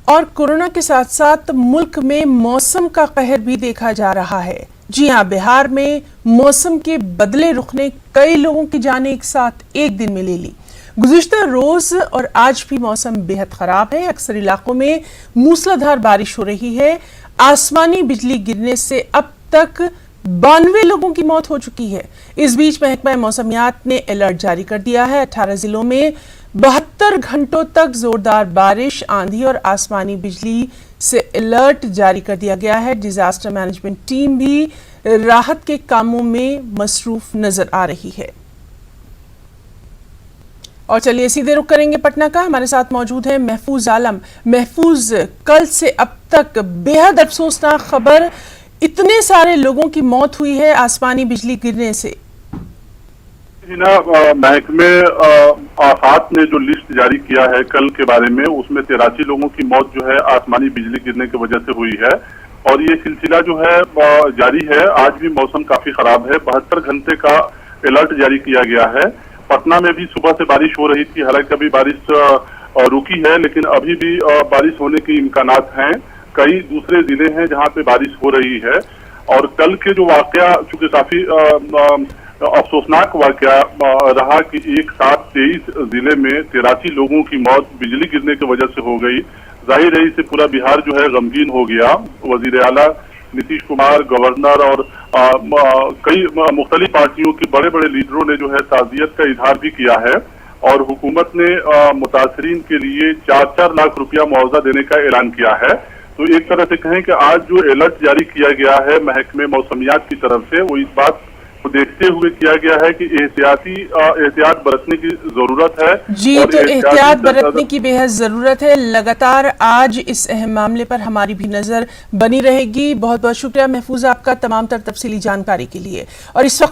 اور کورونا کے ساتھ ساتھ ملک میں موسم کا قہر بھی دیکھا جا رہا ہے۔ جی ہاں، بہار میں موسم کے بدلے رخ نے کئی لوگوں کی جانیں ایک ساتھ ایک دن میں لے لی۔ گزشتہ روز اور آج بھی موسم بے حد خراب ہے۔ اکثر علاقوں میں موسلا دھار بارش ہو رہی ہے۔ آسمانی بجلی گرنے سے اب تک 92 لوگوں کی موت ہو چکی ہے۔ اس بیچ محکمہ موسمیات نے الرٹ جاری کر دیا ہے۔ 18 ضلعوں میں 72 گھنٹوں تک زوردار بارش، آندھی اور آسمانی بجلی سے الرٹ جاری کر دیا گیا ہے۔ ڈیزاسٹر مینجمنٹ ٹیم بھی راحت کے کاموں میں مصروف نظر آ رہی ہے۔ اور چلیے سیدھے رخ کریں گے پٹنہ کا۔ ہمارے ساتھ موجود ہے محفوظ عالم۔ محفوظ، کل سے اب تک بے حد افسوسناک خبر، اتنے سارے لوگوں کی موت ہوئی ہے آسمانی بجلی گرنے سے۔ محکمے آفات نے جو لسٹ جاری کیا ہے کل کے بارے میں، اس میں 83 لوگوں کی موت جو ہے آسمانی بجلی گرنے کی وجہ سے ہوئی ہے، اور یہ سلسلہ جو ہے جاری ہے۔ آج بھی موسم کافی خراب ہے۔ 72 گھنٹے کا الرٹ جاری کیا گیا ہے۔ پٹنہ میں بھی صبح سے بارش ہو رہی تھی، حالانکہ ابھی بارش رکی ہے، لیکن ابھی بھی بارش ہونے کے امکانات ہیں۔ کئی دوسرے ضلع ہیں جہاں پہ بارش ہو رہی ہے، اور کل کے جو واقعہ چونکہ کافی افسوسناک واقعہ رہا کہ ایک ساتھ 23 ضلع میں 83 لوگوں کی موت بجلی گرنے کی وجہ سے ہو گئی۔ ظاہر ہے اس سے پورا بہار جو ہے غمگین ہو گیا۔ وزیر اعلیٰ نتیش کمار، گورنر اور کئی مختلف پارٹیوں کے بڑے بڑے لیڈروں نے جو ہے تعزیت کا اظہار بھی کیا ہے، اور حکومت نے متاثرین کے لیے 4-4 لاکھ روپیہ معاوضہ دینے کا اعلان کیا ہے۔ تو ایک طرح سے کہیں کہ آج جو الرٹ جاری کیا گیا ہے محکمہ موسمیات کی طرف سے، وہ اس بات کو دیکھتے ہوئے کیا گیا ہے کہ احتیاط برتنے کی ضرورت ہے۔ جی، تو احتیاط برتنے کی بے حد ضرورت ہے۔ لگاتار آج اس اہم معاملے پر ہماری بھی نظر بنی رہے گی۔ بہت بہت شکریہ محفوظ آپ کا تمام تر تفصیلی جانکاری کے لیے۔ اور اس وقت